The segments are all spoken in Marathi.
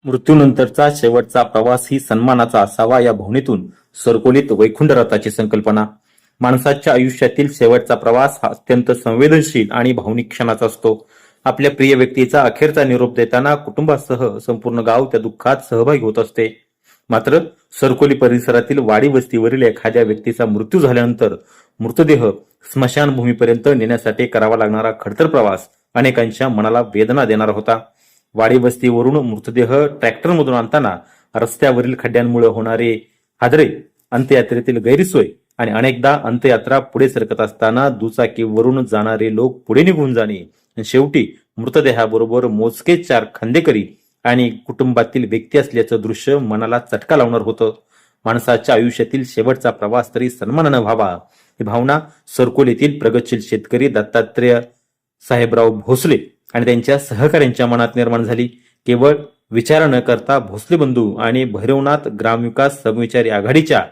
मृत्यूनंतरचा शेवटचा प्रवास ही सन्मानाचा असावा या भावनेतून सरकोलीत वैकुंठ रथाची संकल्पना. माणसाच्या आयुष्यातील शेवटचा प्रवास हा अत्यंत संवेदनशील आणि भावनिक क्षणाचा असतो. आपल्या प्रिय व्यक्तीचा अखेरचा निरोप देताना कुटुंबासह संपूर्ण गाव त्या दुःखात सहभागी होत असते. मात्र सरकोली परिसरातील वाडी वस्तीवरील एखाद्या व्यक्तीचा मृत्यू झाल्यानंतर मृतदेह स्मशानभूमीपर्यंत नेण्यासाठी करावा लागणारा खडतर प्रवास अनेकांच्या मनाला वेदना देणारा होता. वाडी वस्तीवरून मृतदेह ट्रॅक्टरमधून आणताना रस्त्यावरील खड्ड्यांमुळे होणारे हादरे, अंत्ययात्रेतील गैरसोय आणि अनेकदा अंत्ययात्रा पुढे सरकत असताना दुचाकीवरून जाणारे लोक पुढे निघून जाणे, शेवटी मृतदेहाबरोबर मोजके 4 खांदेकरी आणि कुटुंबातील व्यक्ती असल्याचं दृश्य मनाला चटका लावणार होतं. माणसाच्या आयुष्यातील शेवटचा प्रवास तरी सन्मानानं व्हावा ही भावना सरकोलीतील प्रगतशील शेतकरी दत्तात्रय साहेबराव भोसले आणि त्यांच्या सहकाऱ्यांच्या मनात निर्माण झाली. केवळ विचार न करता भोसले बंधू आणि भैरवनाथ ग्रामविकास समविचारी आघाडीच्या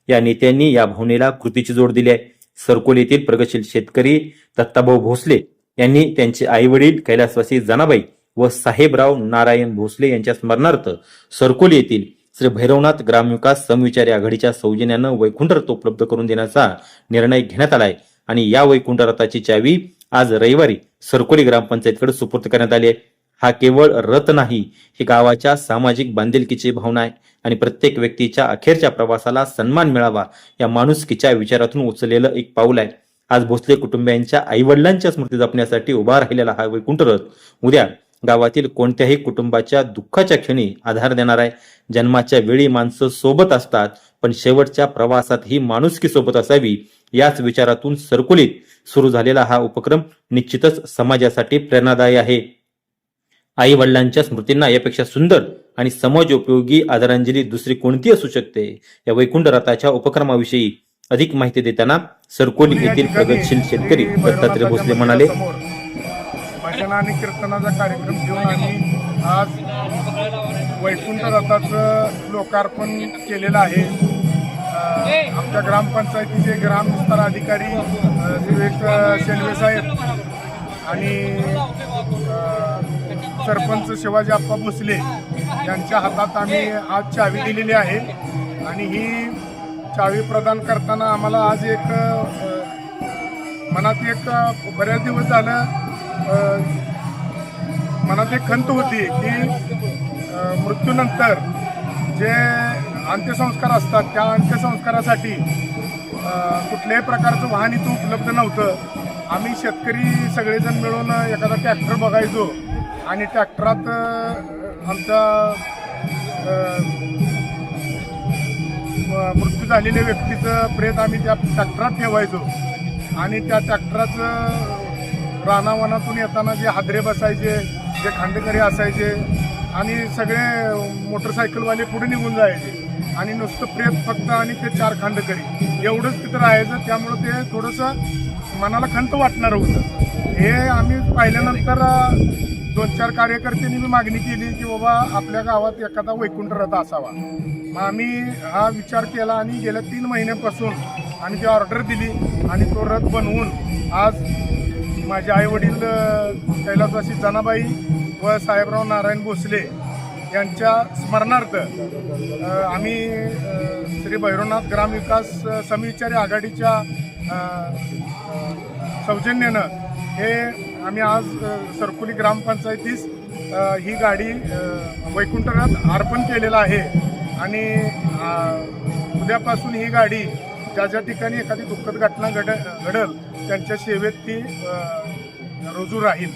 या नेत्यांनी या भावनेला कृतीची जोड दिली आहे. सरकोलीतील प्रगतशील शेतकरी दत्ताभाऊ भोसले यांनी त्यांचे आई वडील कैलासवासी जनाबाई व साहेबराव नारायण भोसले यांच्या स्मरणार्थ सरकोली येथील श्री भैरवनाथ ग्रामविकास समविचारी आघाडीच्या सौजन्यानं वैकुंठ रथ उपलब्ध करून देण्याचा निर्णय घेण्यात आलाय आणि या वैकुंठ रथाची चावी आज रविवारी सरकोली ग्रामपंचायतकडे सुपूर्द करण्यात आली आहे. हा केवळ रथ नाही, ही गावाच्या सामाजिक बांधिलकीची भावना आहे आणि प्रत्येक व्यक्तीच्या अखेरच्या प्रवासाला सन्मान मिळावा या माणुसकीच्या विचारातून उचललेलं एक पाऊल आहे. आज भोसले कुटुंबियांच्या आई वडिलांच्या स्मृती जपण्यासाठी उभा राहिलेला हा वैकुंठ रथ उद्या गावातील कोणत्याही कुटुंबाच्या दुःखाच्या क्षणी आधार देणार आहे. जन्माच्या वेळी माणसं सोबत असतात, पण शेवटच्या प्रवासात ही माणुसकी सोबत असावी याच विचारातून सरकोलीत सुरू झालेला हा उपक्रम निश्चितच समाजासाठी प्रेरणादायी आहे. आई वडिलांच्या स्मृतींना यापेक्षा सुंदर आणि समाजोपयोगी आदरांजली दुसरी कोणती असू शकते. या वैकुंठ रथाच्या उपक्रमाविषयी अधिक माहिती देताना सरकोली येथील प्रगतशील शेतकरी दत्तात्रय भोसले म्हणाले, भजन आणि कीर्तनाचा कार्यक्रम घेऊन आम्ही आज वैकुंठ रथाचं लोकार्पण केलेलं आहे. आमच्या ग्रामपंचायतीचे ग्राम विस्तार अधिकारी विवेक शेलवे साहेब आणि सरपंच शिवाजी आप्पा भोसले यांच्या हातात आम्ही आज चावी दिलेली आहे आणि ही चावी प्रदान करताना आम्हाला आज एक मनात एक बऱ्याच दिवस झालं मनात एक खंत होती की मृत्यूनंतर जे अंत्यसंस्कार असतात त्या अंत्यसंस्कारासाठी कुठल्याही प्रकारचं वाहन इथं उपलब्ध नव्हतं. आम्ही शेतकरी सगळेजण मिळून एखादा ट्रॅक्टर बघायचो आणि ट्रॅक्टरात आमचा मृत्यू झालेल्या व्यक्तीचं प्रेत आम्ही त्या ट्रॅक्टरात ठेवायचो आणि त्या ट्रॅक्टराचं रानावनातून येताना जे हादरे बसायचे, जे खांडेकरी असायचे आणि सगळे मोटरसायकलवाले पुढे निघून जायचे आणि नुसतं प्रेत फक्त आणि ते 4 खांडेकरी एवढंच तिथं राहायचं. त्यामुळं ते थोडंसं मनाला खंत वाटणार होतं. हे आम्ही पाहिल्यानंतर 2-4 कार्यकर्त्यांनी मी मागणी केली की बाबा आपल्या गावात एखादा वैकुंठ रथ असावा. मग आम्ही हा विचार केला आणि गेल्या 3 महिन्यापासून आम्ही ती ऑर्डर दिली आणि तो रथ बनवून आज माझे आईवडील कैलासवासी जनाबाई व साहेबराव नारायण भोसले यांच्या स्मरणार्थ आम्ही श्री भैरवनाथ ग्रामविकास समविचारी आघाडीच्या सौजन्यानं हे आम्ही आज सरकोली ग्रामपंचायतीस ही गाडी वैकुंठ रथ अर्पण केलेला आहे आणि उद्यापासून ही गाडी ज्या ज्या ठिकाणी एखादी दुःखद घटना घडल त्यांच्या सेवेत ती रुजू राहील.